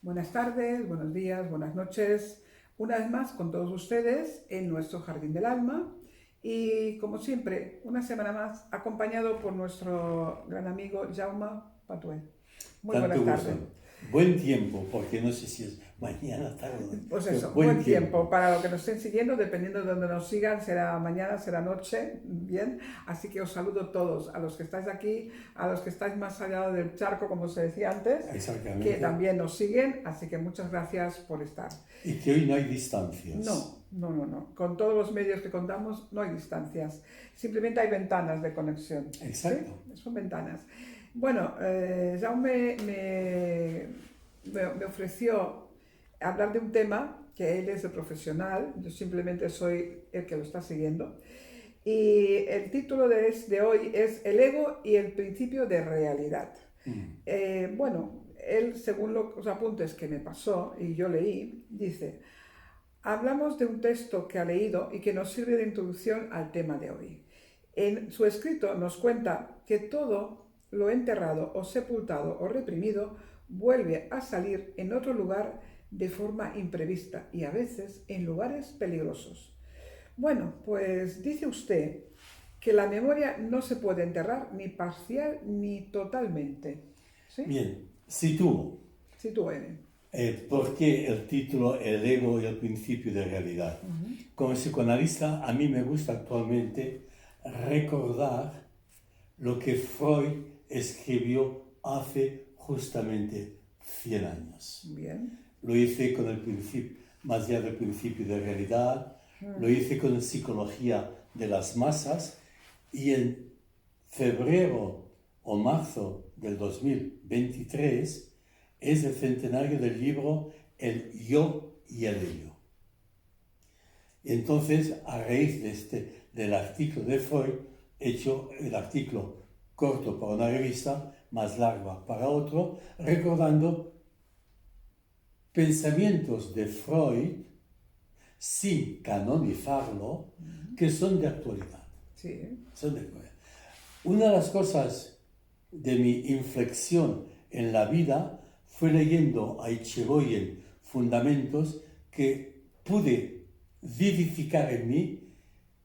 Buenas tardes, buenos días, buenas noches. Una vez más con todos ustedes en nuestro Jardín del Alma y como siempre, una semana más acompañado por nuestro gran amigo Jaume Patué. Muy Tanto buenas tardes. gusto. Buen tiempo, porque no sé si es mañana, tarde, Pues pero eso, buen buen tiempo tiempo. para los que nos estén siguiendo, dependiendo de donde nos sigan, será mañana, será noche, bien. Así que os saludo todos, a los que estáis aquí, a los que estáis más allá del charco, como se decía antes, que Exactamente. también nos siguen, así que muchas gracias por estar. Y que hoy no hay distancias. No, no, no, no. Con todos los medios que contamos no hay distancias. Simplemente hay ventanas de conexión. ¿Sí? Exacto. Son ventanas. Bueno, Jaume me ofreció hablar de un tema que él es el profesional, yo simplemente soy el que lo está siguiendo. Y el título de hoy es El ego y el principio de realidad. Mm. Bueno, él, según los apuntes que me pasó y yo leí, dice: hablamos de un texto que ha leído y que nos sirve de introducción al tema de hoy. En su escrito nos cuenta que todo lo enterrado o sepultado o reprimido vuelve a salir en otro lugar de forma imprevista y a veces en lugares peligrosos. Bueno, pues dice usted que la memoria no se puede enterrar ni parcial ni totalmente. ¿Sí? Bien, sitúo. Sí, tú eres. ¿Por qué el título El ego y el principio de realidad? Como psicoanalista, a mí me gusta actualmente recordar lo que Freud escribió hace justamente 100 años. Bien. Lo hice con el principio, más allá del principio de realidad, lo hice con psicología de las masas y en febrero o marzo del 2023 es el centenario del libro El yo y el ello. Y entonces, a raíz del artículo de Freud, he hecho el artículo corto para una revista, más largo para otro, recordando pensamientos de Freud, sin canonizarlo, que son de actualidad. Sí. Son de actualidad. Una de las cosas de mi inflexión en la vida fue leyendo a Echegóien Fundamentos que pude vivificar en mí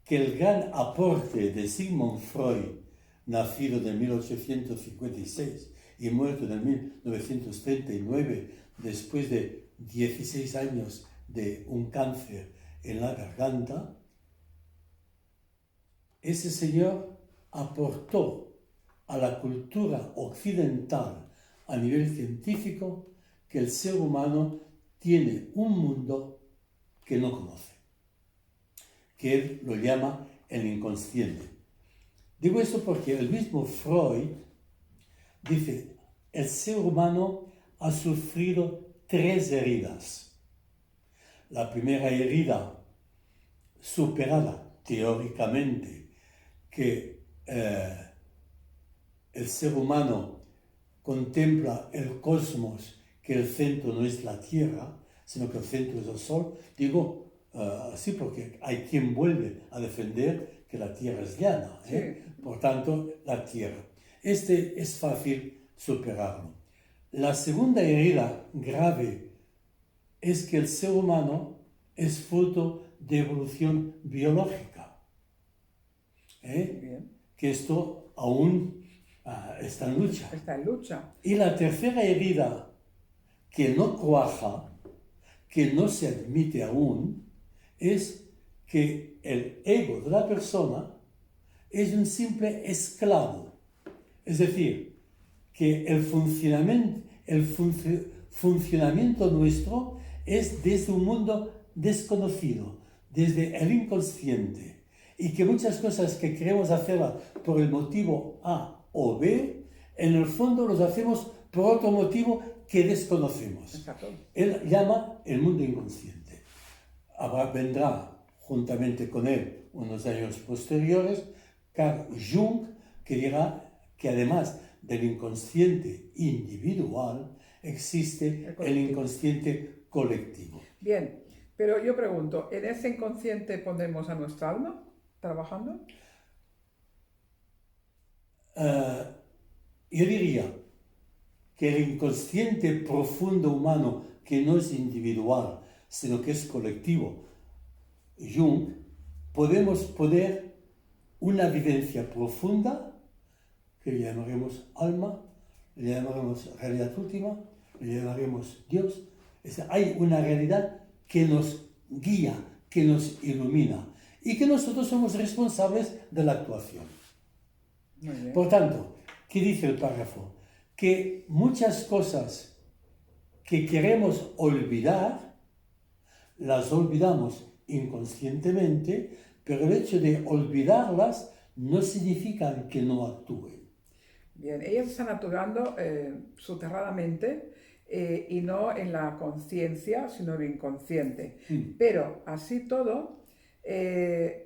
que el gran aporte de Sigmund Freud, nacido en 1856 y muerto en 1939, después de 16 años de un cáncer en la garganta, ese señor aportó a la cultura occidental a nivel científico que el ser humano tiene un mundo que no conoce, que él lo llama el inconsciente. Digo esto porque el mismo Freud dice, el ser humano ha sufrido 3 heridas. La primera herida, superada teóricamente, que el ser humano contempla el cosmos, que el centro no es la Tierra, sino que el centro es el Sol. Digo así porque hay quien vuelve a defender que la Tierra es llana, Sí. por tanto, la Tierra. Este es fácil superarlo. La segunda herida grave es que el ser humano es fruto de evolución biológica, Bien. que esto aún está en lucha. Está en lucha. Y la tercera herida que no cuaja, que no se admite aún, es que el ego de la persona es un simple esclavo. Es decir, que funcionamiento nuestro es desde un mundo desconocido, desde el inconsciente, y que muchas cosas que queremos hacerlas por el motivo A o B, en el fondo los hacemos por otro motivo que desconocemos. Exacto. Él llama el mundo inconsciente. Vendrá juntamente con él unos años posteriores Carl Jung, que dirá que además del inconsciente individual existe el inconsciente colectivo. Bien, pero yo pregunto, ¿en ese inconsciente ponemos a nuestra alma trabajando? Yo diría que el inconsciente profundo humano, que no es individual, sino que es colectivo, Jung, podemos poner una vivencia profunda, que le llamaremos alma, le llamaremos realidad última, le llamaremos Dios. Hay una realidad que nos guía, que nos ilumina y que nosotros somos responsables de la actuación. Por tanto, ¿qué dice el párrafo? Que muchas cosas que queremos olvidar, las olvidamos inconscientemente, pero el hecho de olvidarlas no significa que no actúen. Bien, ellas están actuando soterradamente y no en la conciencia, sino en el inconsciente. Pero así todo,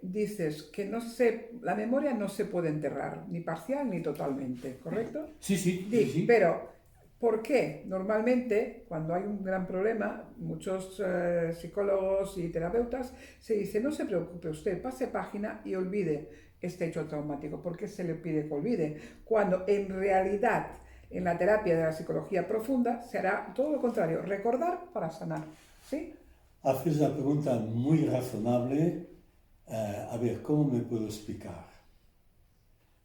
dices que la memoria no se puede enterrar, ni parcial ni totalmente, ¿correcto? Sí, sí. Pero, ¿por qué? Normalmente, cuando hay un gran problema, muchos psicólogos y terapeutas se dicen, no se preocupe usted, pase página y olvide este hecho traumático. ¿Por qué se le pide que olvide? Cuando en realidad, en la terapia de la psicología profunda, se hará todo lo contrario, recordar para sanar. ¿Sí? Haces una pregunta muy razonable. A ver, ¿cómo me puedo explicar?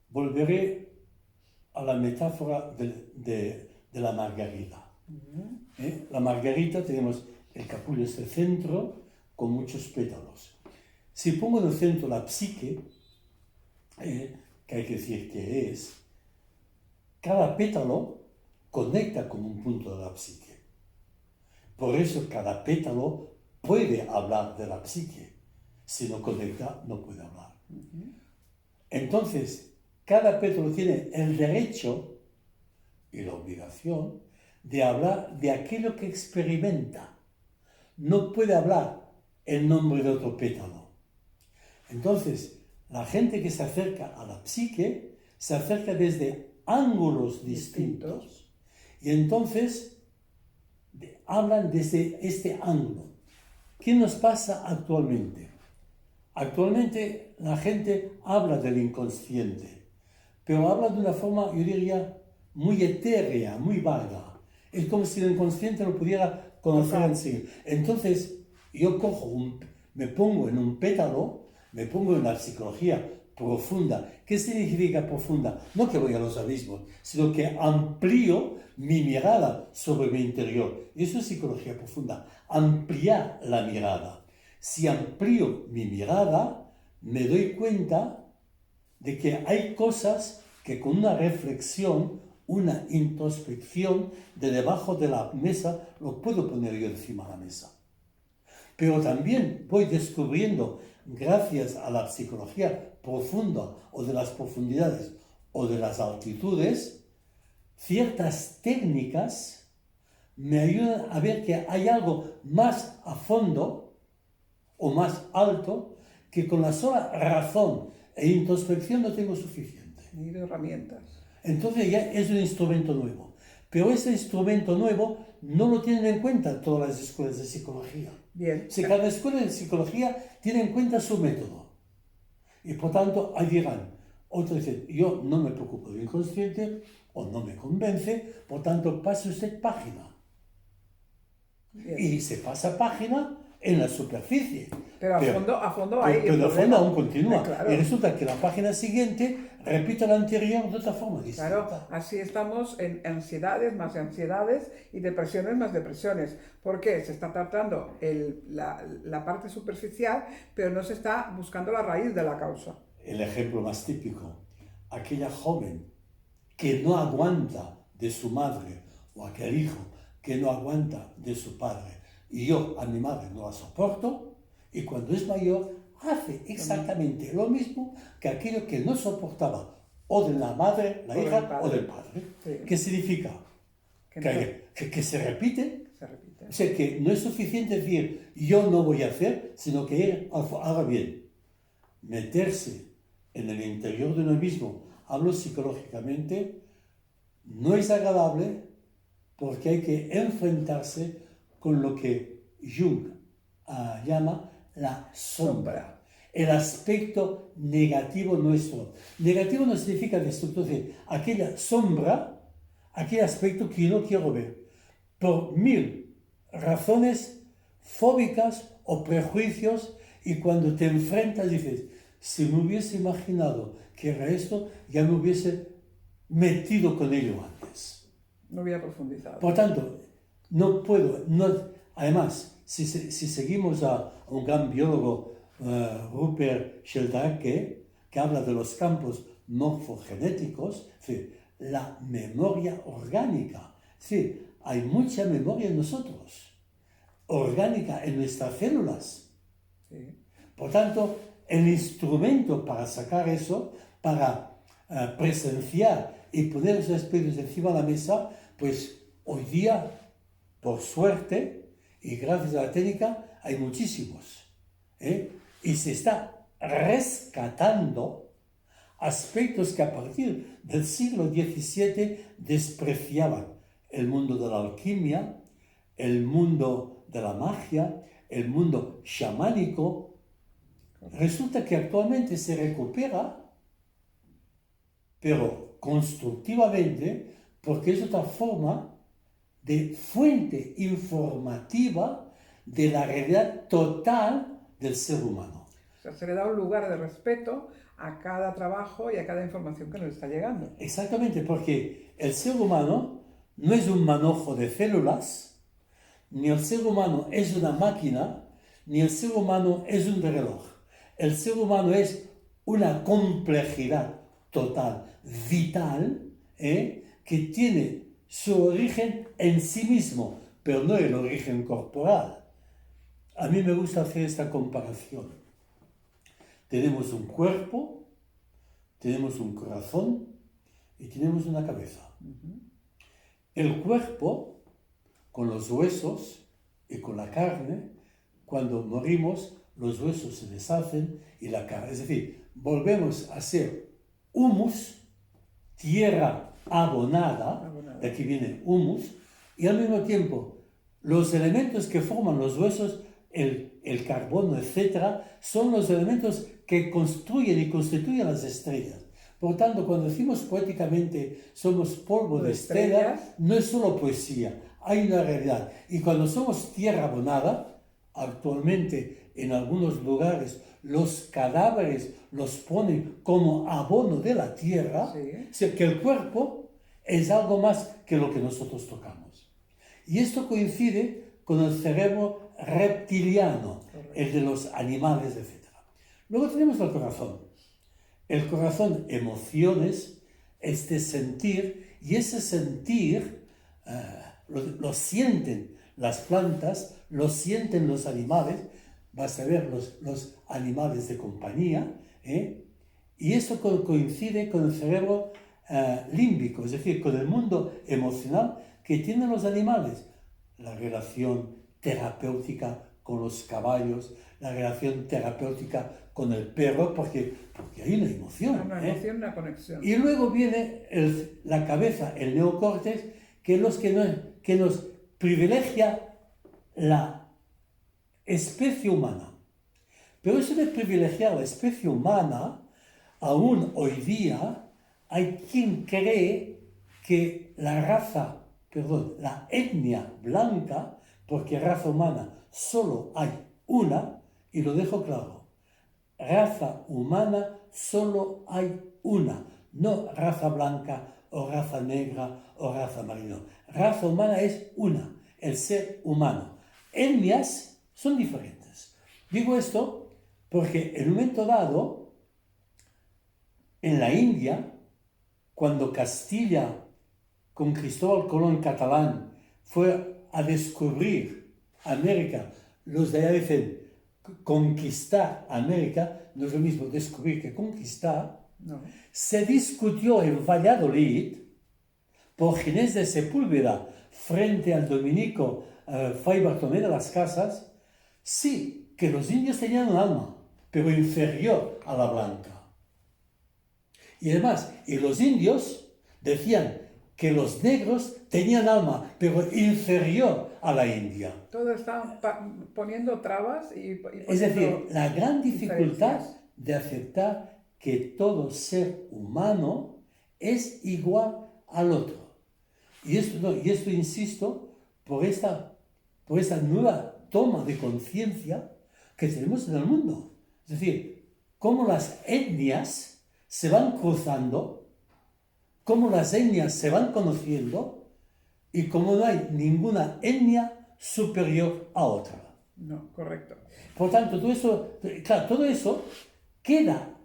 Volveré a la metáfora de la margarita. La margarita tenemos el capullo, es el centro, con muchos pétalos. Si pongo en el centro la psique, que hay que decir que es, cada pétalo conecta con un punto de la psique. Por eso cada pétalo puede hablar de la psique. Si no conecta, no puede hablar. Entonces, cada pétalo tiene el derecho y la obligación de hablar de aquello que experimenta. No puede hablar en nombre de otro pétalo. Entonces, la gente que se acerca a la psique se acerca desde ángulos distintos y entonces hablan desde este ángulo. ¿Qué nos pasa actualmente? Actualmente la gente habla del inconsciente, pero habla de una forma, yo diría, muy etérea, muy vaga. Es como si el inconsciente lo pudiera conocer en sí. Entonces, yo me pongo en un pétalo, me pongo en la psicología profunda. ¿Qué significa profunda? No que voy a los abismos, sino que amplío mi mirada sobre mi interior. Eso es psicología profunda, ampliar la mirada. Si amplío mi mirada, me doy cuenta de que hay cosas que con una reflexión, una introspección, de debajo de la mesa, lo puedo poner yo encima de la mesa. Pero también voy descubriendo, gracias a la psicología profunda o de las profundidades o de las altitudes, ciertas técnicas me ayudan a ver que hay algo más a fondo o más alto que con la sola razón e introspección no tengo suficiente. Ni herramientas. Entonces ya es un instrumento nuevo. Pero ese instrumento nuevo no lo tienen en cuenta todas las escuelas de psicología. Bien. Si cada escuela de psicología tiene en cuenta su método. Y por tanto, ahí dirán, otros dicen, yo no me preocupo del inconsciente o no me convence, por tanto, pase usted página. Bien. Y se pasa página en la superficie. Pero a fondo hay... Pero a fondo aún continúa. Claro. Y resulta que la página siguiente repite la anterior de otra forma distinta. Claro, así estamos en ansiedades, más ansiedades y depresiones, más depresiones. ¿Por qué? Se está tratando la parte superficial, pero no se está buscando la raíz de la causa. El ejemplo más típico, aquella joven que no aguanta de su madre o aquel hijo que no aguanta de su padre. Y yo a mi madre no la soporto, y cuando es mayor hace exactamente lo mismo que aquello que no soportaba o de la madre, la hija o del padre. Sí. ¿Qué significa? Que se repite. Se repite. O sea, que no es suficiente decir yo no voy a hacer, sino que él haga bien. Meterse en el interior de uno mismo, hablo psicológicamente, no es agradable porque hay que enfrentarse con lo que Jung llama la sombra, el aspecto negativo nuestro. Negativo no significa destructivo, es decir, aquella sombra, aquel aspecto que yo no quiero ver, por 1000 razones fóbicas o prejuicios, y cuando te enfrentas dices, si me hubiese imaginado que era esto, ya me hubiese metido con ello antes. No hubiera profundizado. Por tanto, no puedo, además, si seguimos a un gran biólogo, Rupert Sheldrake, que habla de los campos morfogenéticos, es decir, la memoria orgánica, es decir, hay mucha memoria en nosotros, orgánica en nuestras células. Sí. Por tanto, el instrumento para sacar eso, para presenciar y poner esos aspectos encima de la mesa, pues hoy día, por suerte y gracias a la técnica, hay muchísimos. Y se está rescatando aspectos que a partir del siglo XVII despreciaban. El mundo de la alquimia, el mundo de la magia, el mundo chamánico. Resulta que actualmente se recupera, pero constructivamente, porque es otra forma de fuente informativa de la realidad total del ser humano. O sea, se le da un lugar de respeto a cada trabajo y a cada información que nos está llegando. Exactamente, porque el ser humano no es un manojo de células, ni el ser humano es una máquina, ni el ser humano es un reloj. El ser humano es una complejidad total, vital, que tiene su origen en sí mismo, pero no el origen corporal. A mí me gusta hacer esta comparación. Tenemos un cuerpo, tenemos un corazón y tenemos una cabeza. El cuerpo, con los huesos y con la carne, cuando morimos, los huesos se deshacen y la carne, es decir, volvemos a ser humus, tierra abonada, de aquí viene humus, y al mismo tiempo los elementos que forman los huesos, el carbono, etc., son los elementos que construyen y constituyen las estrellas. Por tanto, cuando decimos poéticamente somos polvo de estrellas, no es solo poesía, hay una realidad. Y cuando somos tierra abonada, actualmente en algunos lugares los cadáveres los ponen como abono de la tierra, Sí. o sea, que el cuerpo es algo más que lo que nosotros tocamos. Y esto coincide con el cerebro reptiliano, el de los animales, etc. Luego tenemos el corazón. El corazón, emociones, este sentir, y ese sentir lo sienten las plantas, lo sienten los animales, basta ver los animales de compañía, y esto coincide con el cerebro límbico, es decir, con el mundo emocional que tienen los animales. La relación terapéutica con los caballos, la relación terapéutica con el perro, porque hay una emoción. Una emoción, una conexión. Y luego viene la cabeza, el neocórtex, que es los que nos privilegia la especie humana. Pero eso de privilegiar la especie humana, aún hoy día, hay quien cree que la etnia blanca, porque raza humana solo hay una, y lo dejo claro, raza humana solo hay una, no raza blanca o raza negra o raza marina. Raza humana es una, el ser humano. Etnias son diferentes. Digo esto porque en un momento dado, en la India, cuando Castilla con Cristóbal Colón catalán fue a descubrir América, los de allá dicen conquistar América, no es lo mismo descubrir que conquistar, No. se discutió en Valladolid por Ginés de Sepúlveda frente al dominico Fray Bartolomé de las Casas, sí, que los indios tenían un alma, pero inferior a la blanca. Y además, y los indios decían que los negros tenían alma, pero inferior a la india. Todo está poniendo trabas y Es decir, la gran dificultad diferencias. de aceptar que todo ser humano es igual al otro. Y esto insisto, por esta nueva toma de conciencia que tenemos en el mundo. Es decir, cómo las etnias se van cruzando, cómo las etnias se van conociendo y cómo no hay ninguna etnia superior a otra. No, correcto. Por tanto, todo eso queda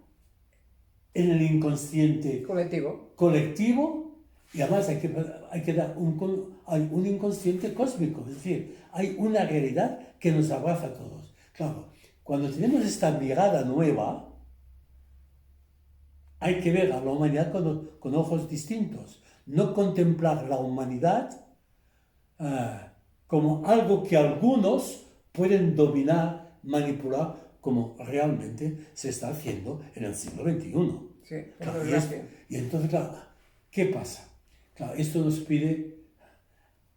en el inconsciente colectivo y además hay que dar un inconsciente cósmico, es decir, hay una realidad que nos abraza a todos. Claro, cuando tenemos esta mirada nueva, hay que ver a la humanidad con ojos distintos, no contemplar la humanidad como algo que algunos pueden dominar, manipular, como realmente se está haciendo en el siglo XXI. Sí, claro, y entonces, claro, ¿qué pasa? Claro, esto nos pide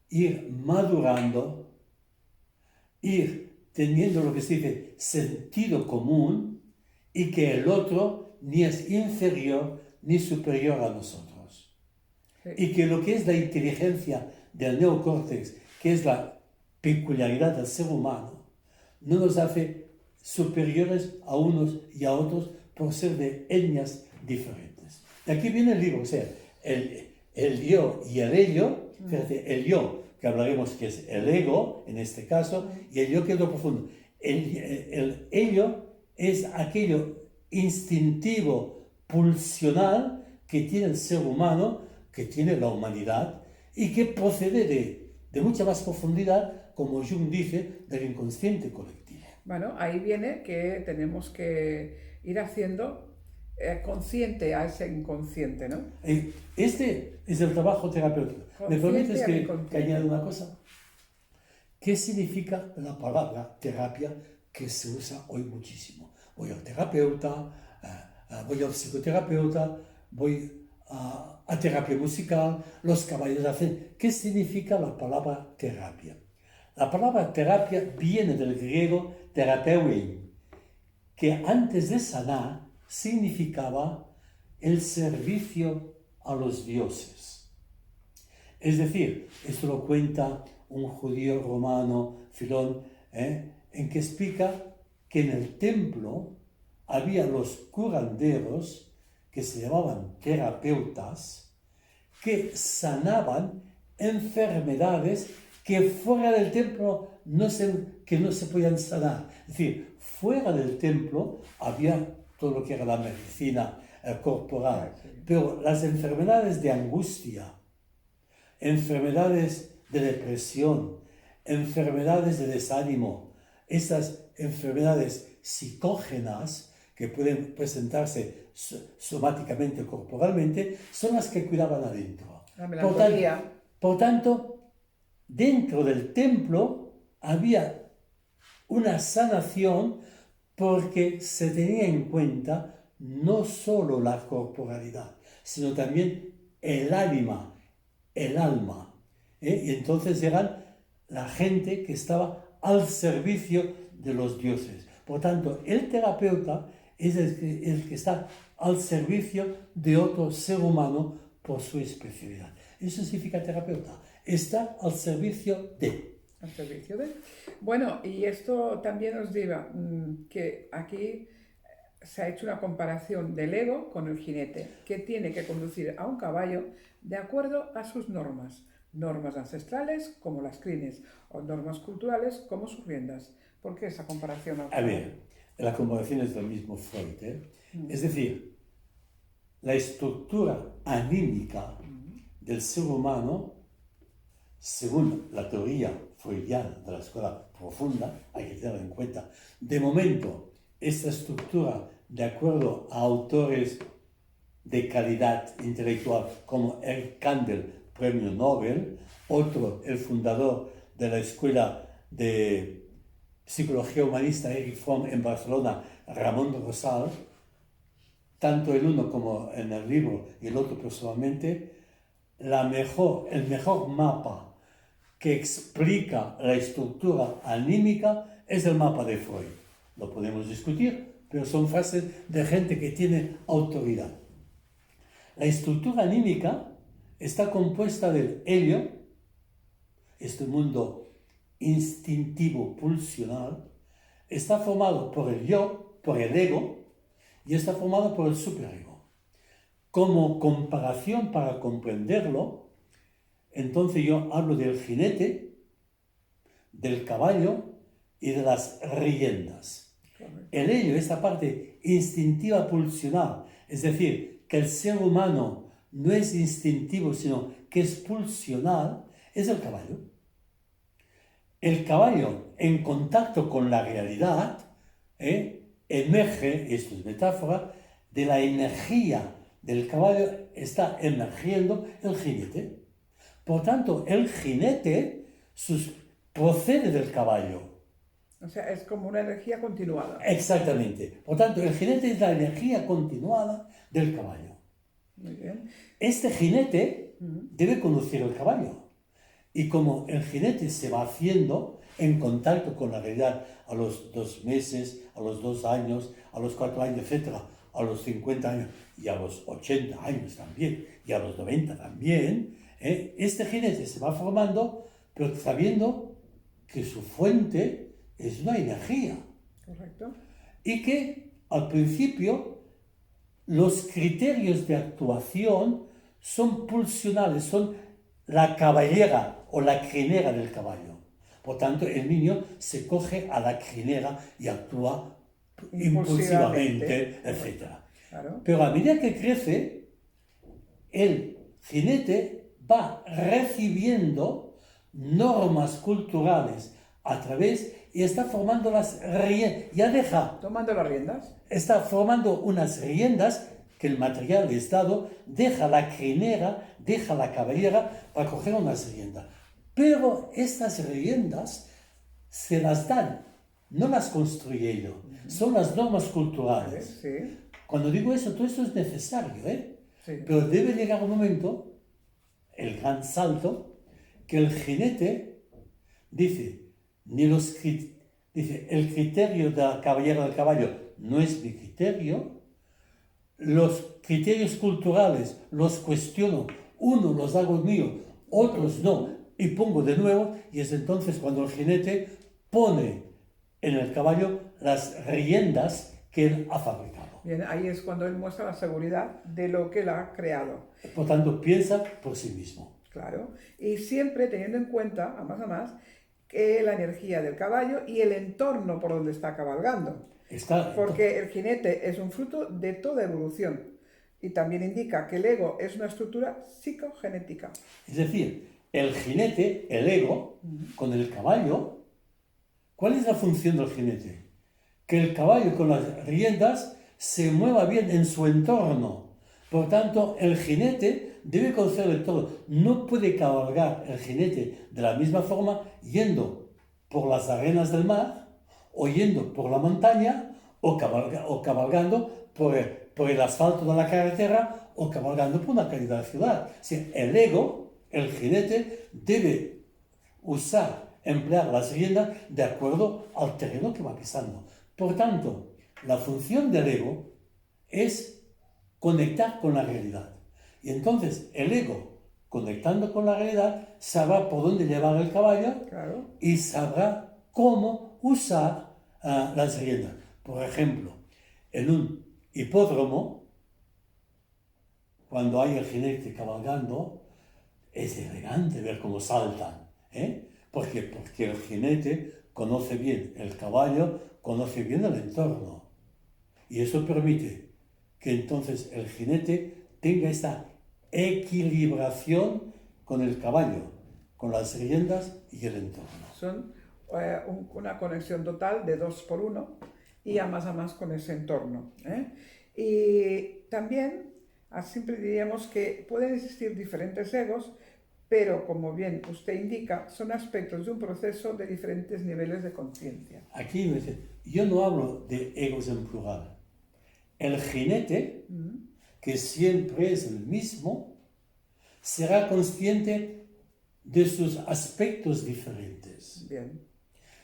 ir madurando, ir teniendo lo que se dice sentido común y que el otro ni es inferior ni superior a nosotros. Sí. Y que lo que es la inteligencia del neocórtex, que es la peculiaridad del ser humano, no nos hace superiores a unos y a otros por ser de etnias diferentes. De aquí viene el libro, o sea, el yo y el ello, fíjate, el yo, que hablaremos que es el ego, en este caso, y el yo que es lo profundo. El ello es aquello instintivo, pulsional, que tiene el ser humano, que tiene la humanidad, y que procede de mucha más profundidad, como Jung dice, del inconsciente colectivo. Bueno, ahí viene que tenemos que ir haciendo consciente a ese inconsciente, ¿no? Este es el trabajo terapéutico. ¿Me permites que añada una cosa? ¿Qué significa la palabra terapia que se usa hoy muchísimo? Voy al terapeuta, voy al psicoterapeuta, voy a terapia musical, los caballeros hacen... ¿Qué significa la palabra terapia? La palabra terapia viene del griego terapeuin, que antes de sanar significaba el servicio a los dioses. Es decir, esto lo cuenta un judío romano, Filón, en que explica que en el templo había los curanderos que se llamaban terapeutas, que sanaban enfermedades que fuera del templo no se podían sanar. Es decir, fuera del templo había todo lo que era la medicina corporal, pero las enfermedades de angustia, enfermedades de depresión, enfermedades de desánimo, estas enfermedades psicógenas que pueden presentarse somáticamente, corporalmente, son las que cuidaban adentro. La melancolía. Por tanto, dentro del templo había una sanación porque se tenía en cuenta no solo la corporalidad, sino también el ánima, el alma. Y entonces eran la gente que estaba al servicio de los dioses. Por tanto, el terapeuta es el que está al servicio de otro ser humano por su especialidad. Eso significa terapeuta. Está al servicio de. Al servicio de. Bueno, y esto también nos diga que aquí se ha hecho una comparación del ego con el jinete, que tiene que conducir a un caballo de acuerdo a sus normas. Normas ancestrales como las crines o normas culturales como sus riendas. ¿Por qué esa comparación? A ver, la comparación es del mismo Freud. Es decir, la estructura anímica del ser humano, según la teoría freudiana de la escuela profunda, hay que tenerla en cuenta. De momento, esta estructura, de acuerdo a autores de calidad intelectual como Eric Kandel, premio Nobel, otro, el fundador de la escuela de psicología humanista Erich Fromm en Barcelona, Ramón Rosal, tanto el uno como en el libro y el otro personalmente, el mejor mapa que explica la estructura anímica es el mapa de Freud. Lo podemos discutir, pero son frases de gente que tiene autoridad. La estructura anímica está compuesta del helio, este mundo instintivo pulsional, está formado por el yo, por el ego, y está formado por el superego. Como comparación para comprenderlo, entonces yo hablo del jinete, del caballo y de las riendas. El helio, esta parte instintiva pulsional, es decir, que el ser humano no es instintivo, sino que es pulsional, es el caballo. El caballo, en contacto con la realidad, emerge, esto es metáfora, de la energía del caballo está emergiendo el jinete. Por tanto, el jinete procede del caballo. O sea, es como una energía continuada. Exactamente. Por tanto, el jinete es la energía continuada del caballo. Muy bien. Este jinete debe conducir el caballo. Y como el jinete se va haciendo en contacto con la realidad a los 2 meses, a los 2 años, a los 4 años, etc., a los 50 años y a los 80 años también, y a los 90 también, este jinete se va formando, pero sabiendo que su fuente es una energía. Correcto. Y que al principio los criterios de actuación son pulsionales, son la caballera o la crinera del caballo. Por tanto, el niño se coge a la crinera y actúa impulsivamente, etc. Claro. Pero a medida que crece, el jinete va recibiendo normas culturales a través y está formando las riendas, Tomando las riendas. está formando unas riendas que el material es dado, deja la crinera, deja la cabellera para coger unas riendas. Pero estas riendas se las dan, no las construye yo, son las normas culturales. Sí. Cuando digo eso, todo eso es necesario, Sí. Pero debe llegar un momento, el gran salto, que el jinete dice, el criterio de la cabellera del caballo no es mi criterio, los criterios culturales los cuestiono, unos los hago míos, otros no, y pongo de nuevo, y es entonces cuando el jinete pone en el caballo las riendas que él ha fabricado. Bien, ahí es cuando él muestra la seguridad de lo que él ha creado. Por tanto, piensa por sí mismo. Claro. Y siempre teniendo en cuenta, a más, que la energía del caballo y el entorno por donde está cabalgando. Porque el jinete es un fruto de toda evolución. Y también indica que el ego es una estructura psicogenética. Es decir, el jinete, el ego, con el caballo, ¿cuál es la función del jinete? Que el caballo con las riendas se mueva bien en su entorno. Por tanto, el jinete debe conocer el entorno. No puede cabalgar el jinete de la misma forma yendo por las arenas del mar, o yendo por la montaña, o cabalgando por el asfalto de la carretera, o cabalgando por una calle de la ciudad. O sea, el ego, el jinete, debe emplear las riendas de acuerdo al terreno que va pisando. Por tanto, la función del ego es conectar con la realidad. Y entonces el ego, conectando con la realidad, sabrá por dónde llevar el caballo. Claro. Y sabrá cómo usar las riendas. Por ejemplo, en un hipódromo, cuando hay el jinete cabalgando, es elegante ver cómo saltan. ¿Por qué? Porque el jinete conoce bien el caballo, conoce bien el entorno. Y eso permite que entonces el jinete tenga esta equilibración con el caballo, con las riendas y el entorno. Son una conexión total de 2 por 1 y a más con ese entorno. Y también siempre diríamos que pueden existir diferentes egos, pero como bien usted indica, son aspectos de un proceso de diferentes niveles de conciencia. Aquí me dice, yo no hablo de egos en plural. El jinete, que siempre es el mismo, será consciente de sus aspectos diferentes. Bien.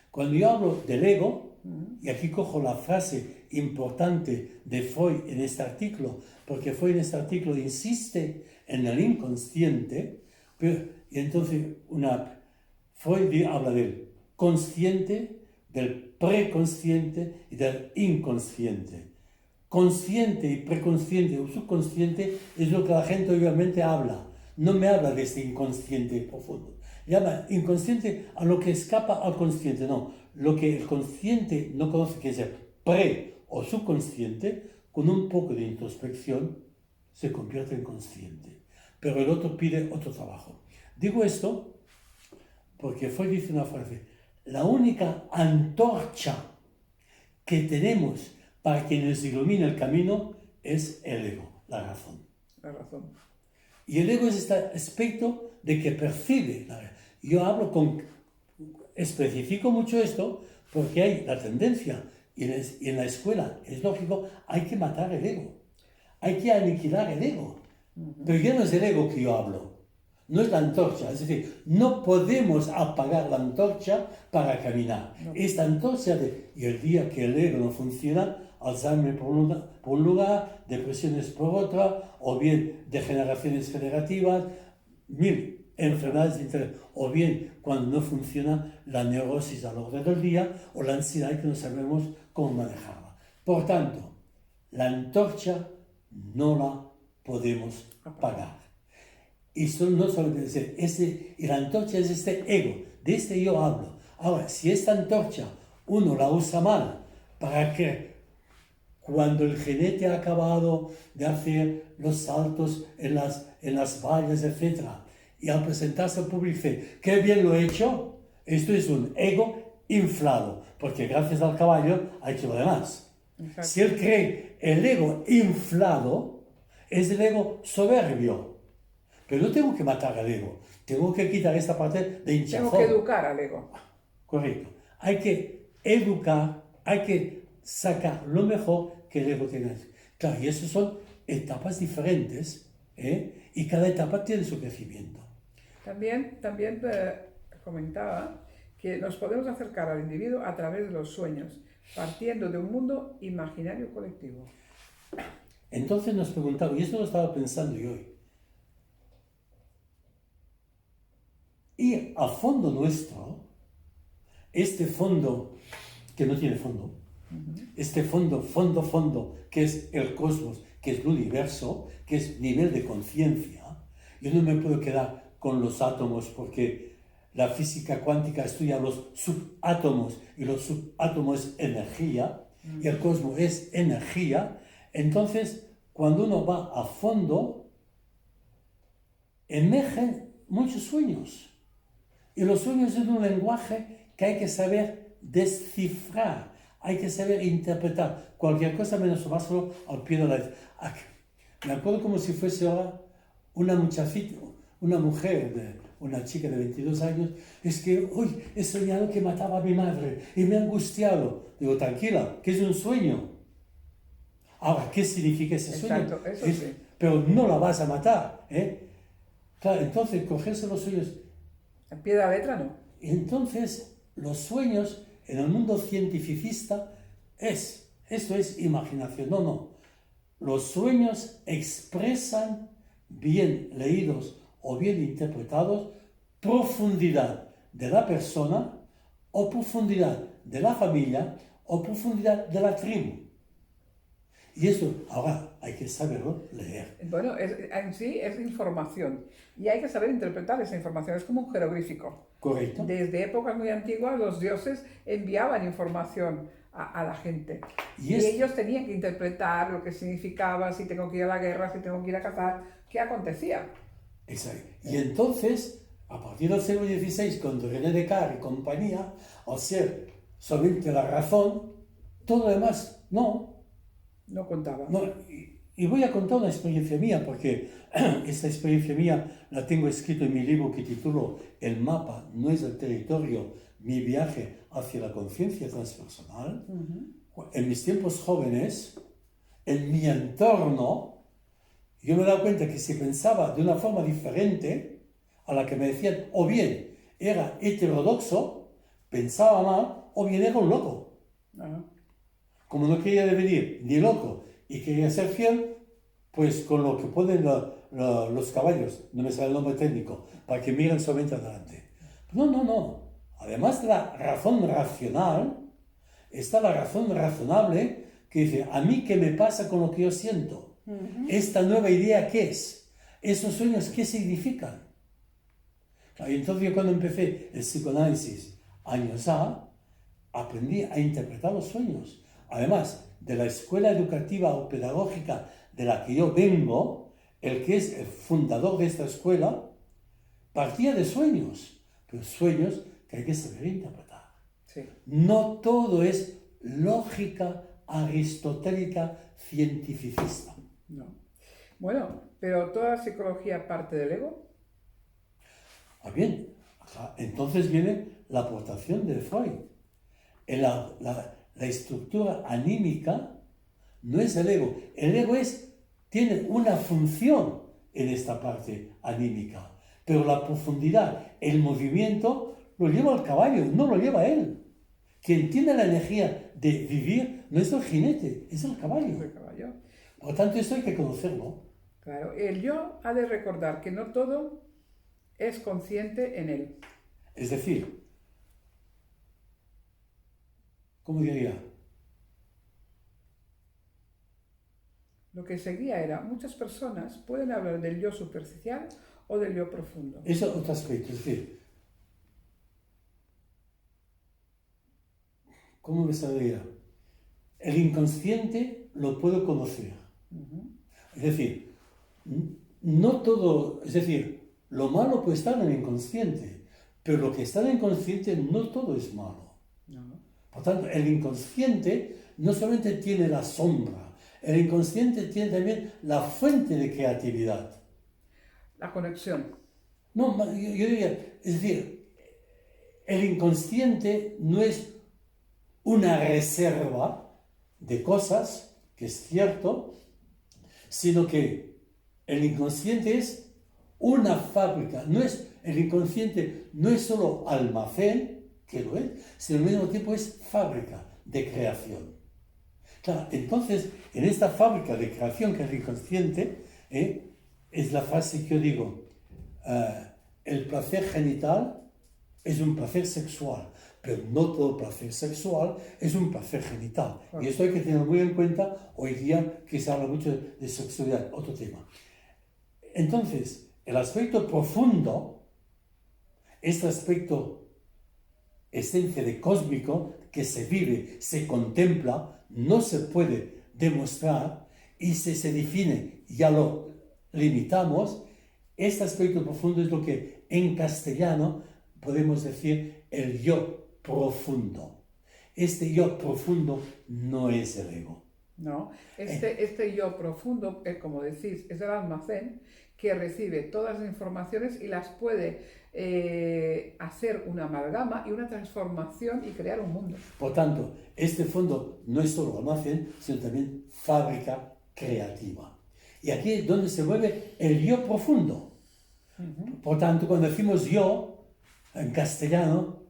Cuando yo hablo del ego, y aquí cojo la frase importante de Freud en este artículo, porque Freud en este artículo insiste en el inconsciente, y entonces Freud habla del consciente, del preconsciente y del inconsciente. Consciente y preconsciente o subconsciente es lo que la gente obviamente habla. No me habla de este inconsciente profundo. Llama inconsciente a lo que escapa al consciente. No, lo que el consciente no conoce, que es el pre o subconsciente, con un poco de introspección se convierte en consciente. Pero el otro pide otro trabajo. Digo esto porque Freud dice una frase: la única antorcha que tenemos para que nos ilumine el camino es el ego, la razón. La razón. Y el ego es este aspecto de que percibe. Yo especifico mucho esto porque hay la tendencia, y en la escuela es lógico, hay que matar el ego. Hay que aniquilar el ego. Pero ya no es el ego que yo hablo. No es la antorcha, es decir, no podemos apagar la antorcha para caminar. No. Esta antorcha y el día que el ego no funciona, Alzheimer por un lugar, depresiones por otra, o bien degeneraciones generativas, mil enfermedades de interés, o bien cuando no funciona la neurosis al orden del día, o la ansiedad que no sabemos cómo manejarla. Por tanto, la antorcha no la podemos apagar. Y no solamente decir, y la antorcha es este ego, de este yo hablo. Ahora, si esta antorcha uno la usa mal, para que cuando el jinete ha acabado de hacer los saltos en las vallas, etc., y al presentarse al público dice, qué bien lo he hecho, esto es un ego inflado, porque gracias al caballo ha hecho lo demás. Exacto. Si él cree el ego inflado, es el ego soberbio. Pero no tengo que matar al ego, tengo que quitar esta parte de hinchazón. Tengo que educar al ego. Correcto. Hay que educar, hay que sacar lo mejor que el ego tenga. Claro, y esas son etapas diferentes, y cada etapa tiene su crecimiento. También comentaba que nos podemos acercar al individuo a través de los sueños, partiendo de un mundo imaginario colectivo. Entonces nos preguntamos, y esto lo estaba pensando yo hoy, y a fondo nuestro, este fondo que no tiene fondo, este fondo, que es el cosmos, que es el universo, que es nivel de conciencia, yo no me puedo quedar con los átomos porque la física cuántica estudia los subátomos y los subátomos es energía y el cosmos es energía. Entonces, cuando uno va a fondo, emergen muchos sueños. Y los sueños son un lenguaje que hay que saber descifrar, hay que saber interpretar. Cualquier cosa menos tomárselo al pie de la letra. Me acuerdo como si fuese ahora una muchachita, una chica de 22 años, es que hoy he soñado que mataba a mi madre y me ha angustiado. Digo, tranquila, que es un sueño. Ahora, ¿qué significa ese sueño? Exacto, eso sí. Pero no la vas a matar, Claro, entonces, cogerse los sueños. En pie de la letra no. Entonces, los sueños en el mundo cientificista esto es imaginación. No. Los sueños expresan, bien leídos o bien interpretados, profundidad de la persona o profundidad de la familia o profundidad de la tribu. Y eso ahora hay que saberlo leer. Bueno, en sí es información y hay que saber interpretar esa información, es como un jeroglífico. Correcto. Desde épocas muy antiguas los dioses enviaban información a la gente y ellos tenían que interpretar lo que significaba, si tengo que ir a la guerra, si tengo que ir a cazar, qué acontecía. Exacto. Y entonces, a partir del siglo XVI, con René Descartes y compañía, al ser solamente la razón, todo lo demás no contaba. No, y voy a contar una experiencia mía, porque esta experiencia mía la tengo escrito en mi libro que titulo El mapa no es el territorio, mi viaje hacia la conciencia transpersonal. En mis tiempos jóvenes, en mi entorno, yo me he dado cuenta que si pensaba de una forma diferente a la que me decían, o bien era heterodoxo, pensaba mal, o bien era un loco. Ajá. Como no quería devenir ni loco y quería ser fiel, pues con lo que ponen los caballos, no me sale el nombre técnico, para que miren solamente adelante. No, no, no. Además de la razón racional, está la razón razonable que dice, ¿a mí qué me pasa con lo que yo siento? ¿Esta nueva idea qué es? ¿Esos sueños qué significan? Y entonces yo cuando empecé el psicoanálisis años aprendí a interpretar los sueños. Además de la escuela educativa o pedagógica de la que yo vengo, el que es el fundador de esta escuela, partía de sueños, pero sueños que hay que saber interpretar. Sí. No todo es lógica aristotélica cientificista. No. Bueno, pero toda la psicología parte del ego. Bien, entonces viene la aportación de Freud. La estructura anímica no es el ego. El ego tiene una función en esta parte anímica, pero la profundidad, el movimiento, lo lleva el caballo, no lo lleva él. Quien tiene la energía de vivir no es el jinete, es el caballo. El caballo. Por lo tanto, esto hay que conocerlo. Claro, el yo ha de recordar que no todo es consciente en él. Es decir, ¿cómo diría? Lo que seguía era, muchas personas pueden hablar del yo superficial o del yo profundo. Eso es otro aspecto, es decir, ¿cómo me saldría? El inconsciente lo puedo conocer. Es decir, no todo, es decir, lo malo puede estar en el inconsciente, pero lo que está en el inconsciente no todo es malo. No. Por tanto, el inconsciente no solamente tiene la sombra, el inconsciente tiene también la fuente de creatividad. La conexión. No, yo diría, es decir, el inconsciente no es una reserva de cosas, que es cierto, sino que el inconsciente es una fábrica. El inconsciente no es solo almacén, que lo es, sino al mismo tiempo es fábrica de creación. Claro, entonces, en esta fábrica de creación que es el inconsciente, es la frase que yo digo, el placer genital es un placer sexual, pero no todo placer sexual es un placer genital. Y esto hay que tener muy en cuenta hoy día que se habla mucho de sexualidad, otro tema. Entonces, el aspecto profundo, este aspecto esencia de cósmico que se vive, se contempla, no se puede demostrar y si se define, ya lo limitamos. Este aspecto profundo es lo que en castellano podemos decir el yo profundo. Este yo profundo no es el ego. No, este yo profundo, como decís, es el almacén que recibe todas las informaciones y las puede hacer una amalgama y una transformación y crear un mundo. Por tanto, este fondo no es solo almacén, sino también fábrica creativa. Y aquí es donde se mueve el yo profundo. Por tanto, cuando decimos yo, en castellano,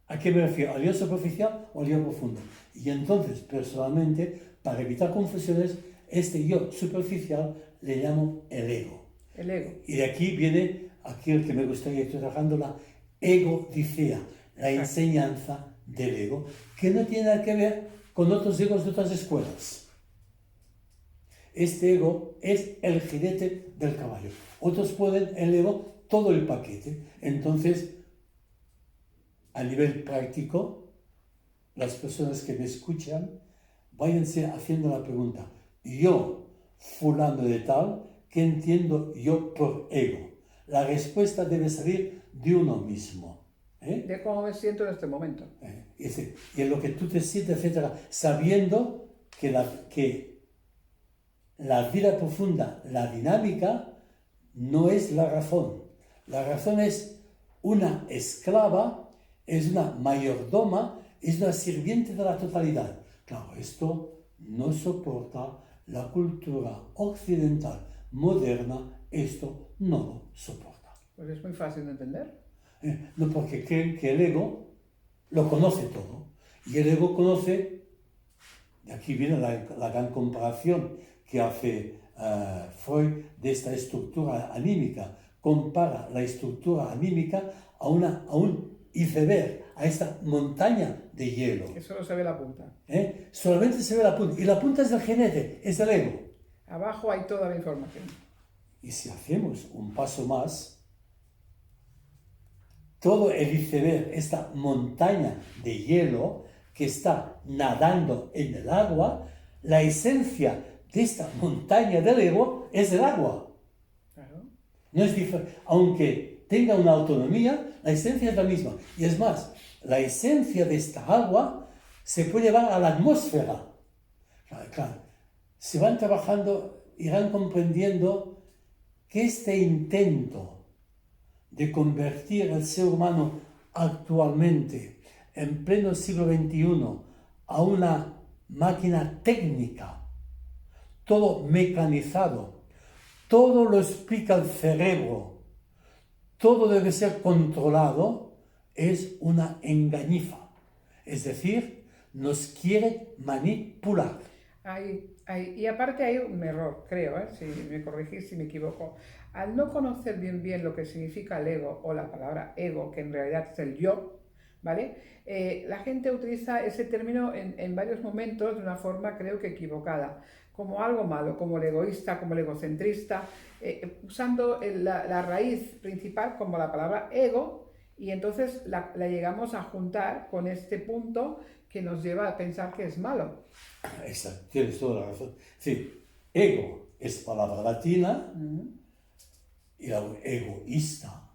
¿a qué me refiero? ¿Al yo superficial o al yo profundo? Y entonces, personalmente, para evitar confusiones, este yo superficial le llamo el ego. El ego. Y de aquí viene aquel que me gustaría estar trabajando, la egodicea, la enseñanza del ego, que no tiene nada que ver con otros egos de otras escuelas. Este ego es el jinete del caballo. Otros pueden el ego todo el paquete. Entonces, a nivel práctico, las personas que me escuchan, váyanse haciendo la pregunta, yo, fulano de tal, ¿qué entiendo yo por ego? La respuesta debe salir de uno mismo. De cómo me siento en este momento. Y en lo que tú te sientes, etc., sabiendo que la vida profunda, la dinámica, no es la razón. La razón es una esclava, es una mayordoma, es una sirviente de la totalidad. Claro, esto no soporta la cultura occidental moderna, esto no lo soporta. Pues es muy fácil de entender. No, porque creen que el ego lo conoce todo. Y el ego conoce, de aquí viene la gran comparación que hace Freud de esta estructura anímica. Compara la estructura anímica a un iceberg, a esta montaña de hielo. Que solo se ve la punta. Solamente se ve la punta. Y la punta es del jinete, es del ego. Abajo hay toda la información. Y si hacemos un paso más, todo el iceberg, esta montaña de hielo que está nadando en el agua, la esencia de esta montaña del ego es el agua. Claro. No es diferente. Aunque tenga una autonomía, la esencia es la misma. Y es más, la esencia de esta agua se puede llevar a la atmósfera. Claro. Se van trabajando, irán comprendiendo que este intento de convertir al ser humano actualmente, en pleno siglo XXI, a una máquina técnica, todo mecanizado, todo lo explica el cerebro, todo debe ser controlado, es una engañifa. Es decir, nos quiere manipular. Y aparte hay un error, creo, si me corregís si me equivoco. Al no conocer bien lo que significa el ego o la palabra ego, que en realidad es el yo, ¿vale? La gente utiliza ese término en varios momentos de una forma creo que equivocada, como algo malo, como el egoísta, como el egocentrista, usando la raíz principal como la palabra ego, y entonces la llegamos a juntar con este punto que nos lleva a pensar que es malo. Exacto, tienes toda la razón. Sí, ego es palabra latina, y egoísta,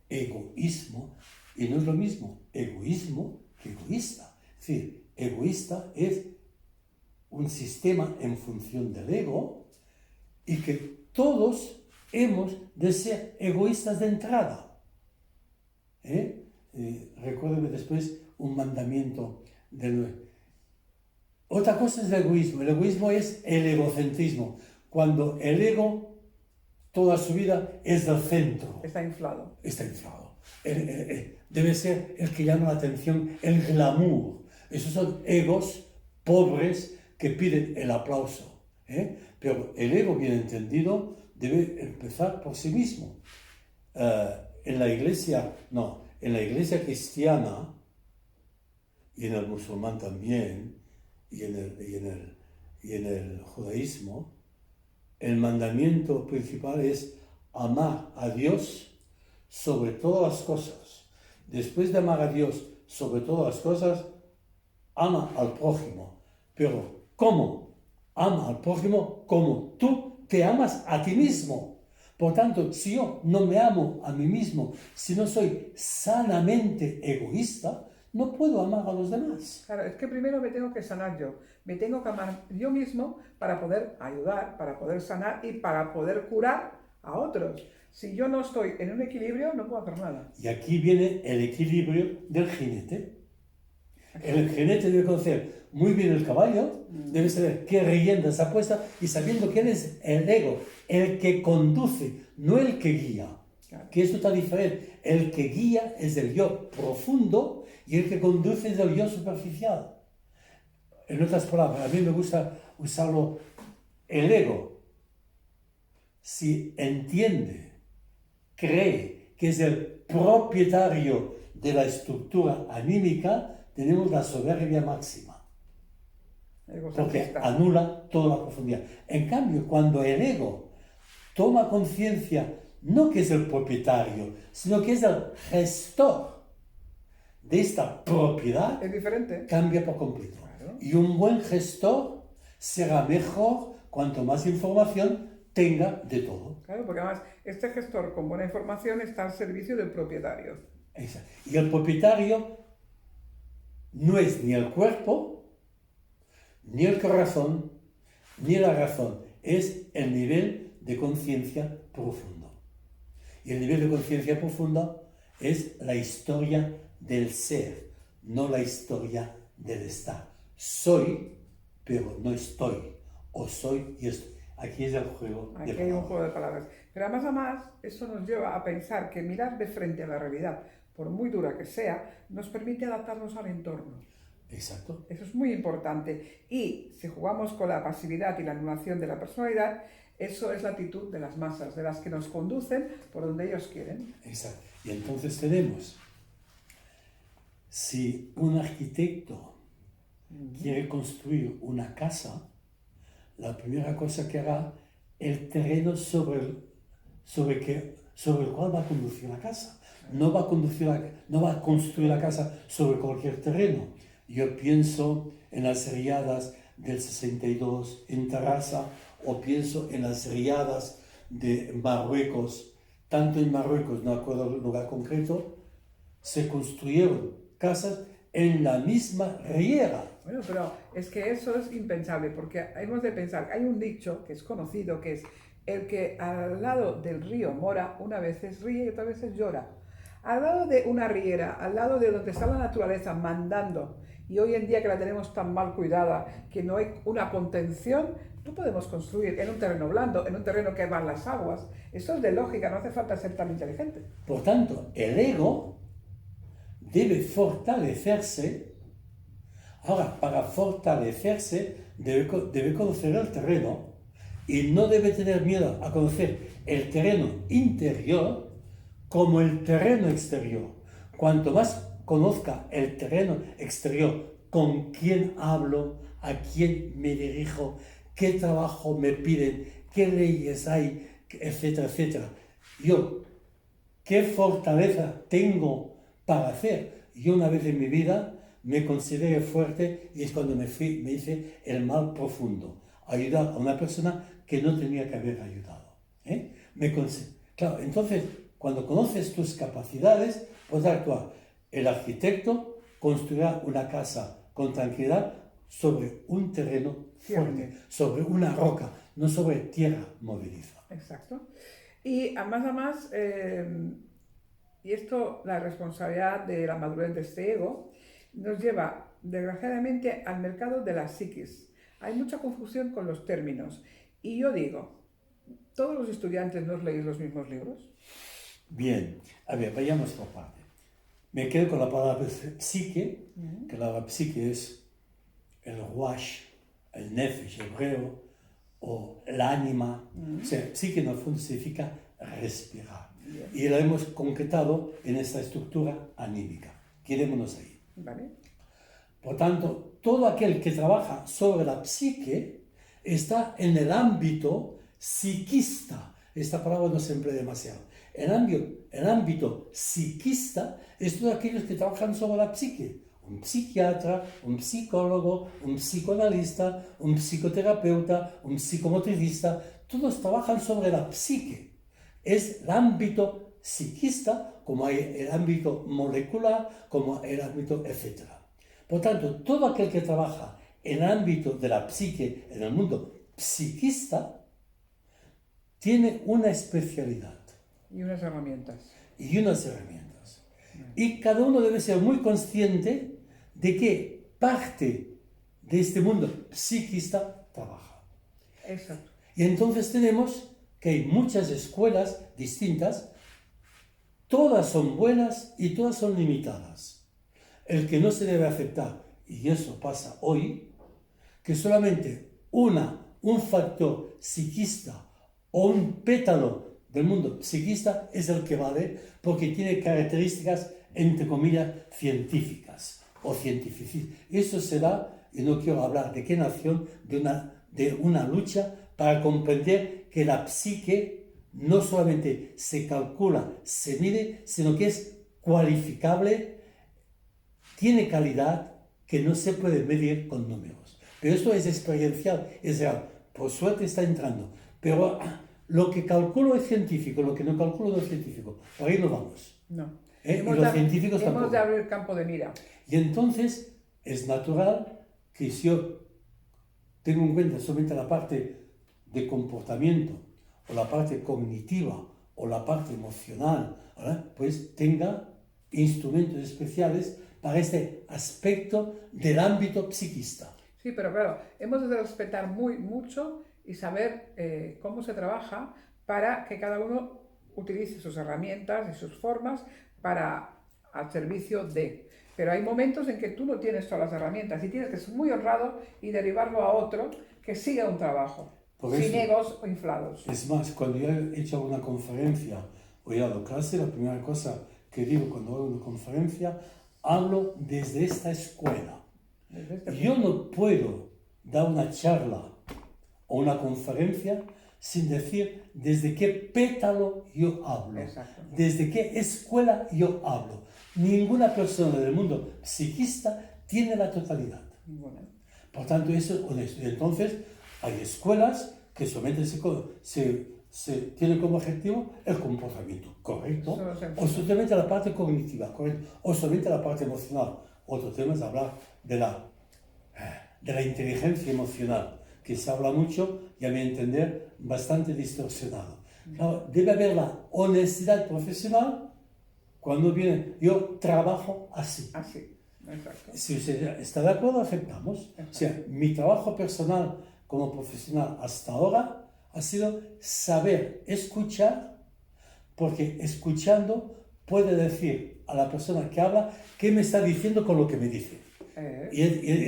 egoísmo, y no es lo mismo egoísmo que egoísta. Es decir, egoísta es un sistema en función del ego y que todos hemos de ser egoístas de entrada. Recuérdeme después un mandamiento del... Otra cosa es el egoísmo es el egocentrismo, cuando el ego toda su vida es del centro. Está inflado. Está inflado. Debe ser el que llama la atención, el glamour. Esos son egos pobres que piden el aplauso. Pero el ego bien entendido debe empezar por sí mismo. En la iglesia cristiana y en el musulmán también, y en el judaísmo, el mandamiento principal es amar a Dios sobre todas las cosas. Después de amar a Dios sobre todas las cosas, ama al prójimo. Pero ¿cómo? Ama al prójimo como tú te amas a ti mismo. Por tanto, si yo no me amo a mí mismo, si no soy sanamente egoísta, no puedo amar a los demás. Claro, es que primero me tengo que sanar yo. Me tengo que amar yo mismo para poder ayudar, para poder sanar y para poder curar a otros. Si yo no estoy en un equilibrio, no puedo hacer nada. Y aquí viene el equilibrio del jinete. El jinete debe conocer muy bien el caballo, debe saber qué rienda está puesta y sabiendo quién es el ego, el que conduce, no el que guía. Claro. Que esto está diferente. El que guía es el yo profundo y el que conduce es el yo superficial. En otras palabras, a mí me gusta usarlo, el ego, si entiende, cree que es el propietario de la estructura anímica, tenemos la soberbia máxima. Porque anula toda la profundidad. En cambio, cuando el ego toma conciencia, no que es el propietario, sino que es el gestor de esta propiedad, es diferente. Cambia por completo. Claro. Y un buen gestor será mejor cuanto más información tenga de todo. Claro, porque además este gestor con buena información está al servicio del propietario. Exacto. Y el propietario no es ni el cuerpo, ni el corazón, ni la razón. Es el nivel de conciencia profundo. Y el nivel de conciencia profunda es la historia del ser, no la historia del estar. Soy, pero no estoy. O soy y estoy. Aquí es el juego Aquí de palabras. hay un juego de palabras. Pero además, eso nos lleva a pensar que mirar de frente a la realidad, por muy dura que sea, nos permite adaptarnos al entorno. Exacto. Eso es muy importante. Y si jugamos con la pasividad y la anulación de la personalidad, eso es la actitud de las masas, de las que nos conducen por donde ellos quieren. Exacto. Y entonces tenemos, si un arquitecto quiere construir una casa, la primera cosa que hará, el terreno sobre el cual va a conducir la casa. No va a construir la casa sobre cualquier terreno. Yo pienso en las riadas del 62 en Tarrasa, o pienso en las riadas de Marruecos. Tanto en Marruecos, no acuerdo el lugar concreto, se construyeron casas en la misma riera. Bueno, pero es que eso es impensable, porque hemos de pensar, hay un dicho que es conocido, que es el que al lado del río mora, una vez ríe y otra vez llora. Al lado de una riera, al lado de donde está la naturaleza mandando, y hoy en día que la tenemos tan mal cuidada, que no hay una contención, no podemos construir en un terreno blando, en un terreno que van las aguas. Eso es de lógica, no hace falta ser tan inteligente. Por tanto, el ego debe fortalecerse. Ahora, para fortalecerse, debe conocer el terreno y no debe tener miedo a conocer el terreno interior como el terreno exterior. Cuanto más conozca el terreno exterior, con quién hablo, a quién me dirijo, qué trabajo me piden, qué leyes hay, etcétera, etcétera. Yo, qué fortaleza tengo para hacer. Yo una vez en mi vida me consideré fuerte y es cuando me hice el mal profundo. Ayudar a una persona que no tenía que haber ayudado. Claro, entonces, cuando conoces tus capacidades, puedes actuar. El arquitecto construirá una casa con tranquilidad sobre un terreno fuerte, sobre una roca, no sobre tierra movediza. Exacto. Y además, y esto, la responsabilidad de la madurez de este ego, nos lleva, desgraciadamente, al mercado de la psiquis. Hay mucha confusión con los términos. Y yo digo, ¿todos los estudiantes no leéis los mismos libros? Bien, a ver, vayamos por parte. Me quedo con la palabra psique, que la palabra psique es el ruach, el nefesh hebreo, o el ánima. O sea, psique en el fondo significa respirar. Bien. Y lo hemos concretado en esta estructura anímica. Quedémonos ahí. ¿Vale? Por tanto, todo aquel que trabaja sobre la psique está en el ámbito psiquista. Esta palabra no se emplea demasiado. El ámbito psiquista es todos aquellos que trabajan sobre la psique. Un psiquiatra, un psicólogo, un psicoanalista, un psicoterapeuta, un psicomotricista, todos trabajan sobre la psique. Es el ámbito psiquista, como hay el ámbito molecular, como el ámbito etc. Por tanto, todo aquel que trabaja en el ámbito de la psique, en el mundo psiquista, tiene una especialidad. Y unas herramientas. Y unas herramientas. Y cada uno debe ser muy consciente de qué parte de este mundo psiquista trabaja. Exacto. Y entonces tenemos que hay muchas escuelas distintas, todas son buenas y todas son limitadas. El que no se debe aceptar, y eso pasa hoy, que solamente un factor psiquista o un pétalo del mundo psiquista es el que vale porque tiene características, entre comillas, científicas o cientificistas. Eso se da, y no quiero hablar de qué nación, de una lucha para comprender que la psique no solamente se calcula, se mide, sino que es cualificable, tiene calidad que no se puede medir con números. Pero esto es experiencial, es real. Por suerte está entrando. Pero lo que calculo es científico, lo que no calculo no es científico. Por ahí no vamos. No. Y los científicos tampoco. Hemos de abrir campo de mira. Y entonces es natural que si yo tengo en cuenta solamente la parte de comportamiento, o la parte cognitiva, o la parte emocional, ¿verdad? Pues tenga instrumentos especiales para este aspecto del ámbito psiquista. Sí, pero claro, hemos de respetar mucho y saber cómo se trabaja para que cada uno utilice sus herramientas y sus formas para al servicio de. Pero hay momentos en que tú no tienes todas las herramientas y tienes que ser muy honrado y derivarlo a otro que siga un trabajo, Por sin eso, egos o inflados. es más, cuando yo he hecho una conferencia o he dado clase, la primera cosa que digo cuando hago una conferencia, hablo desde esta escuela. Desde este Yo punto. no puedo dar una charla o una conferencia sin decir desde qué pétalo yo hablo, Exacto. desde qué escuela yo hablo. Ninguna persona del mundo psiquista tiene la totalidad. Ninguna. Por tanto, eso es honesto. Y entonces, hay escuelas que solamente se tienen como objetivo el comportamiento correcto, Solo se o enfoca. solamente la parte cognitiva, correcto, o solamente la parte emocional. Otro tema es hablar de la inteligencia emocional, que se habla mucho y a mi entender bastante distorsionado. Claro, debe haber la honestidad profesional cuando viene, yo trabajo así. Así, exacto. Si usted está de acuerdo, aceptamos. O sea, mi trabajo personal como profesional hasta ahora ha sido saber escuchar, porque escuchando puede decir a la persona que habla qué me está diciendo con lo que me dice. Y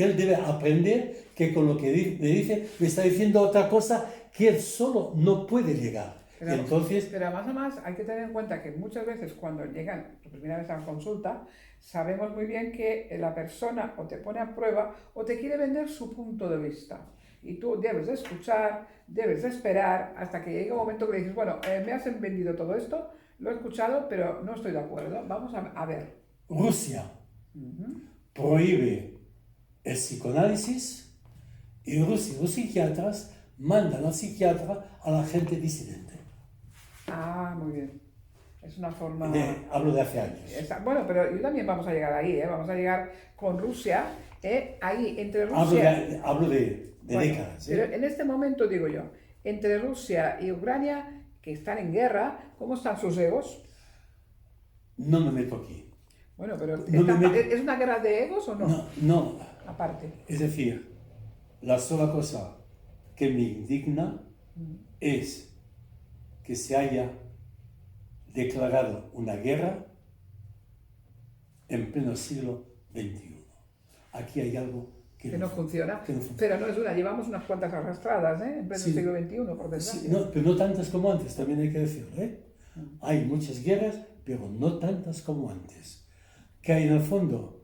él debe aprender que con lo que me dice me está diciendo otra cosa que él solo no puede llegar. Pero, Y entonces, pero más o más hay que tener en cuenta que muchas veces cuando llegan por primera vez a la consulta, sabemos muy bien que la persona o te pone a prueba o te quiere vender su punto de vista. Y tú debes de escuchar, debes de esperar hasta que llegue un momento que le dices, bueno, me has vendido todo esto, lo he escuchado, pero no estoy de acuerdo. Vamos a ver. Rusia prohíbe el psicoanálisis y los psiquiatras mandan al psiquiatra a la gente disidente. Ah, muy bien. Es una forma... Hablo de hace años. Bueno, pero yo también vamos a llegar ahí, ¿eh? Vamos a llegar con Rusia, ahí entre Rusia... Hablo de Bueno, décadas. pero en este momento digo yo, entre Rusia y Ucrania, que están en guerra, ¿cómo están sus egos? No me meto aquí. Bueno, pero No me meto. ¿es una guerra de egos o no? No. Aparte. Es decir, la sola cosa que me indigna es que se haya declarado una guerra en pleno siglo XXI. Aquí hay algo Que no funciona. que no funciona. Pero no es una, llevamos unas cuantas arrastradas, ¿eh? En pleno Sí. siglo XXI, por Sí, desgracia. pero no tantas como antes, también hay que decirlo. Hay muchas guerras, pero no tantas como antes. Que hay en el fondo,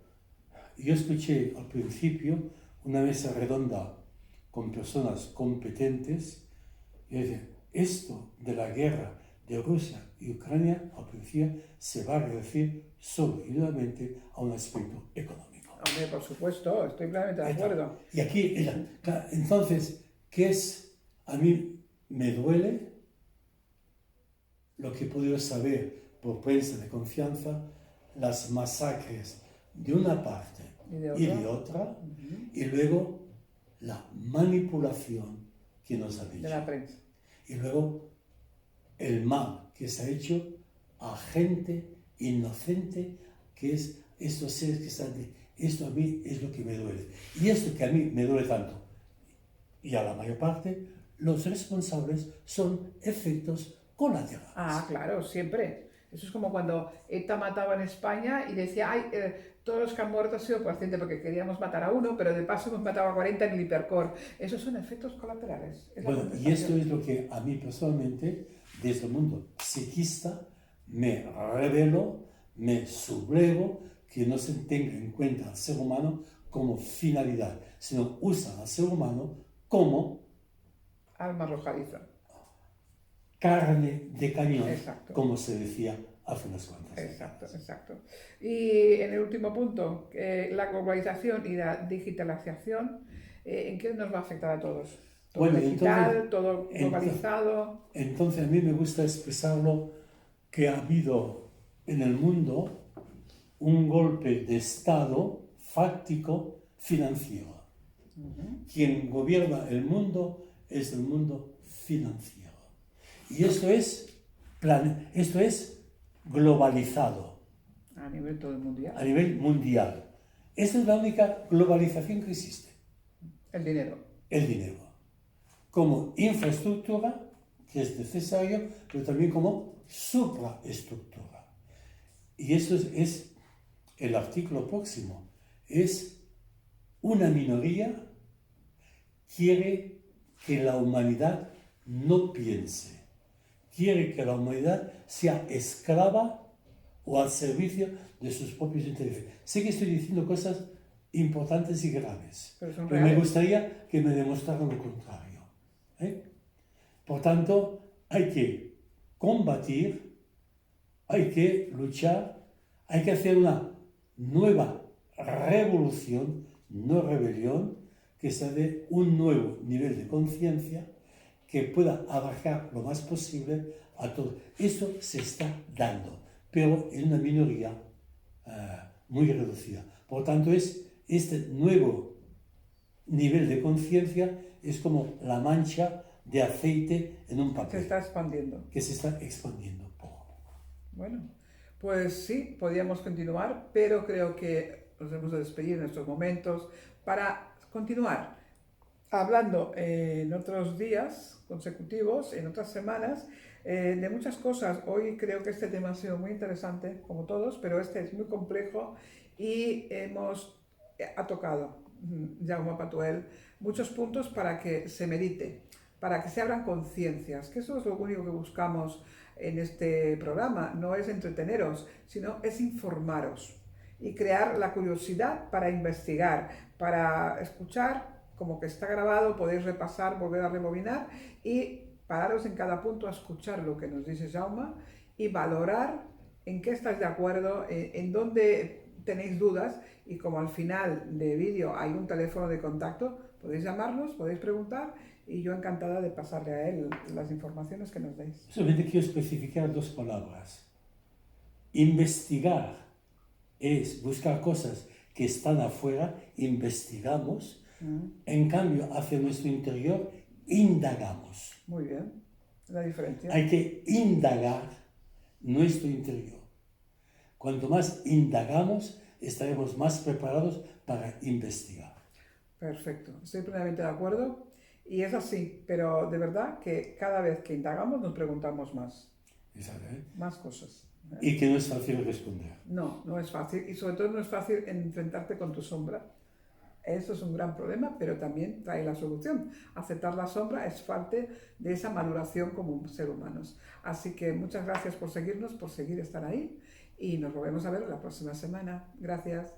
yo escuché al principio una mesa redonda con personas competentes y decían, esto de la guerra de Rusia y Ucrania al principio se va a reducir solo y nuevamente a un aspecto económico. Hombre, por supuesto, estoy plenamente de acuerdo. Y aquí, claro, entonces, ¿qué es? A mí me duele lo que he podido saber por prensa de confianza, las masacres de una parte y de otra, y luego la manipulación que nos ha dicho. De la prensa. Y luego el mal que se ha hecho a gente inocente, que es estos seres que están... Esto a mí es lo que me duele. Y esto que a mí me duele tanto, y a la mayor parte, los responsables son efectos colaterales. Ah, claro, siempre. Eso es como cuando ETA mataba en España y decía, ay, todos los que han muerto han sido por accidente porque queríamos matar a uno, pero de paso hemos matado a 40 en el Hipercor. Esos son efectos colaterales. Bueno, y esto es lo que a mí personalmente, desde el mundo psiquista, me revelo, me sublevo, que no se tenga en cuenta al ser humano como finalidad, sino usa al ser humano como alma arrojadiza. Carne de cañón, Exacto. como se decía hace unas cuantas. Exacto. Y en el último punto, la globalización y la digitalización, ¿en qué nos va a afectar a todos? Todo Bueno, digital, entonces, todo globalizado. Entonces a mí me gusta expresarlo que ha habido en el mundo un golpe de Estado fáctico financiero. Quien gobierna el mundo es el mundo financiero. Y esto es globalizado. A nivel todo mundial. A nivel mundial. Esta es la única globalización que existe. El dinero. El dinero. Como infraestructura, que es necesario, pero también como supraestructura. Y eso es el artículo próximo es una minoría quiere que la humanidad no piense, quiere que la humanidad sea esclava o al servicio de sus propios intereses. Sé que estoy diciendo cosas importantes y graves, pero me gustaría que me demostraran lo contrario. Por tanto, hay que combatir, hay que luchar, hay que hacer una nueva revolución, no rebelión, que se dé un nuevo nivel de conciencia que pueda abarcar lo más posible a todos. Esto se está dando, pero en una minoría muy reducida. Por tanto, este nuevo nivel de conciencia es como la mancha de aceite en un papel. Se está expandiendo. Que se está expandiendo poco a poco. Bueno, pues sí, podríamos continuar, pero creo que nos debemos de despedir en estos momentos para continuar hablando en otros días consecutivos, en otras semanas, de muchas cosas. Hoy creo que este tema ha sido muy interesante, como todos, pero este es muy complejo y ha tocado Jaume Patuel muchos puntos para que se medite, para que se abran conciencias, que eso es lo único que buscamos en este programa. No es entreteneros, sino es informaros y crear la curiosidad para investigar, para escuchar como que está grabado, podéis repasar, volver a rebobinar y pararos en cada punto a escuchar lo que nos dice Jaume y valorar en qué estáis de acuerdo, en dónde tenéis dudas, y como al final de vídeo hay un teléfono de contacto, podéis llamarnos, podéis preguntar y yo encantada de pasarle a él las informaciones que nos deis. Solamente quiero especificar dos palabras. Investigar es buscar cosas que están afuera, investigamos. En cambio, hacia nuestro interior, indagamos. Muy bien, la diferencia. Hay que indagar nuestro interior. Cuanto más indagamos, estaremos más preparados para investigar. Perfecto, estoy plenamente de acuerdo y es así, pero de verdad que cada vez que indagamos nos preguntamos más. Exacto, más cosas. Y que no es fácil responder. No, no es fácil y sobre todo no es fácil enfrentarte con tu sombra. Eso es un gran problema, pero también trae la solución. Aceptar la sombra es parte de esa maduración como ser humanos. Así que muchas gracias por seguirnos, por estar ahí y nos volvemos a ver la próxima semana. Gracias.